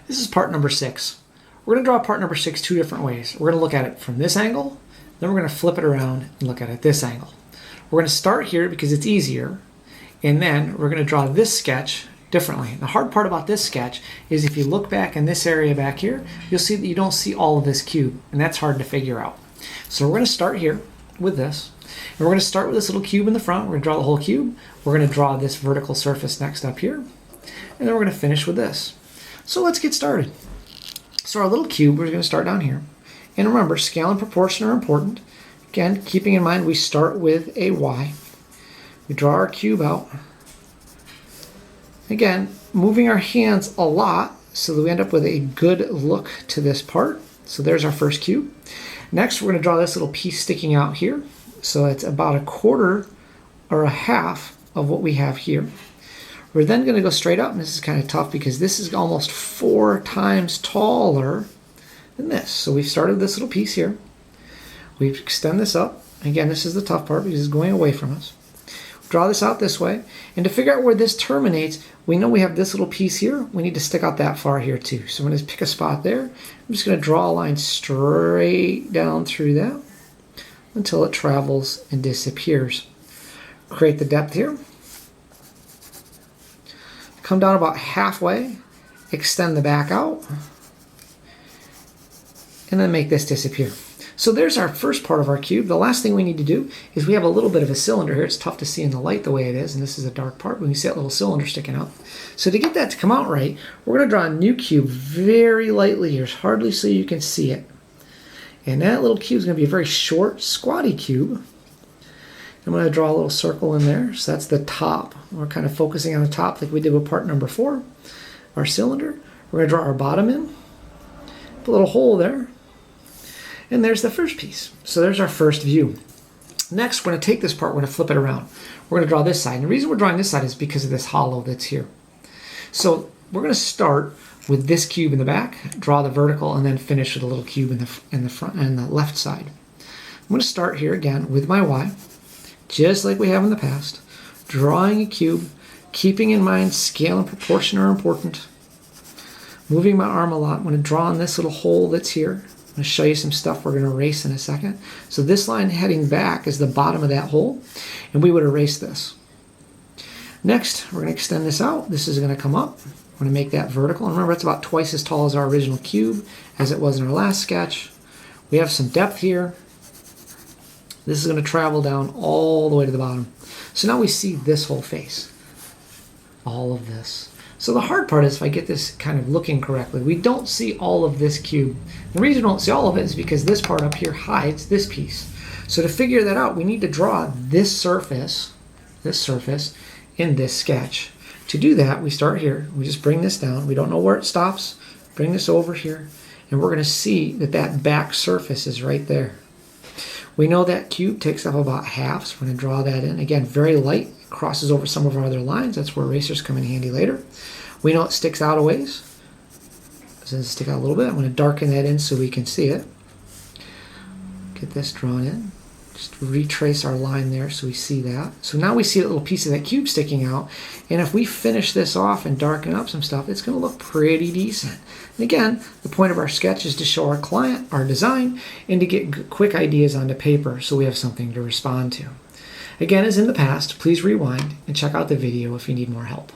This is part number 6. We're going to draw part number 6 two different ways. We're going to look at it from this angle, then we're going to flip it around and look at it this angle. We're going to start here because it's easier, and then we're going to draw this sketch differently. The hard part about this sketch is if you look back in this area back here, you'll see that you don't see all of this cube, and that's hard to figure out. So we're going to start here with this, and we're going to start with this little cube in the front. We're going to draw the whole cube. We're going to draw this vertical surface next up here, and then we're going to finish with this. So let's get started. So our little cube, we're going to start down here. And remember, scale and proportion are important. Again, keeping in mind we start with a Y. We draw our cube out. Again, moving our hands a lot so that we end up with a good look to this part. So there's our first cube. Next, we're going to draw this little piece sticking out here. So it's about a quarter or a half of what we have here. We're then going to go straight up, and this is kind of tough because this is almost 4 times taller than this. So we've started this little piece here. We extend this up. Again, this is the tough part because it's going away from us. Draw this out this way. And to figure out where this terminates, we know we have this little piece here. We need to stick out that far here too. So I'm going to pick a spot there. I'm just going to draw a line straight down through that until it travels and disappears. Create the depth here. Come down about halfway, extend the back out, and then make this disappear. So there's our first part of our cube. The last thing we need to do is we have a little bit of a cylinder here. It's tough to see in the light the way it is, and this is a dark part, but we see that little cylinder sticking out. So to get that to come out right, we're going to draw a new cube very lightly here, hardly so you can see it. And that little cube is going to be a very short, squatty cube. I'm going to draw a little circle in there. So that's the top. We're kind of focusing on the top like we did with part number 4, our cylinder. We're going to draw our bottom in, put a little hole there, and there's the first piece. So there's our first view. Next, we're going to take this part, we're going to flip it around. We're going to draw this side. And the reason we're drawing this side is because of this hollow that's here. So we're going to start with this cube in the back, draw the vertical, and then finish with a little cube in the front and the left side. I'm going to start here again with my Y, just like we have in the past, drawing a cube, keeping in mind scale and proportion are important. Moving my arm a lot. I'm going to draw in this little hole that's here. I'm going to show you some stuff we're going to erase in a second. So this line heading back is the bottom of that hole, and we would erase this. Next, we're going to extend this out. This is going to come up. We're going to make that vertical. And remember, it's about twice as tall as our original cube, as it was in our last sketch. We have some depth here. This is going to travel down all the way to the bottom. So now we see this whole face. All of this. So the hard part is if I get this kind of looking correctly, we don't see all of this cube. The reason we don't see all of it is because this part up here hides this piece. So to figure that out, we need to draw this surface in this sketch. To do that, we start here. We just bring this down. We don't know where it stops. Bring this over here. And we're going to see that that back surface is right there. We know that cube takes up about half, so we're going to draw that in. Again, very light. It crosses over some of our other lines. That's where erasers come in handy later. We know it sticks out a ways. So it'll stick out a little bit. I'm going to darken that in so we can see it. Get this drawn in. Just retrace our line there so we see that. So now we see a little piece of that cube sticking out. And if we finish this off and darken up some stuff, it's going to look pretty decent. And again, the point of our sketch is to show our client our design and to get quick ideas onto paper so we have something to respond to. Again, as in the past, please rewind and check out the video if you need more help.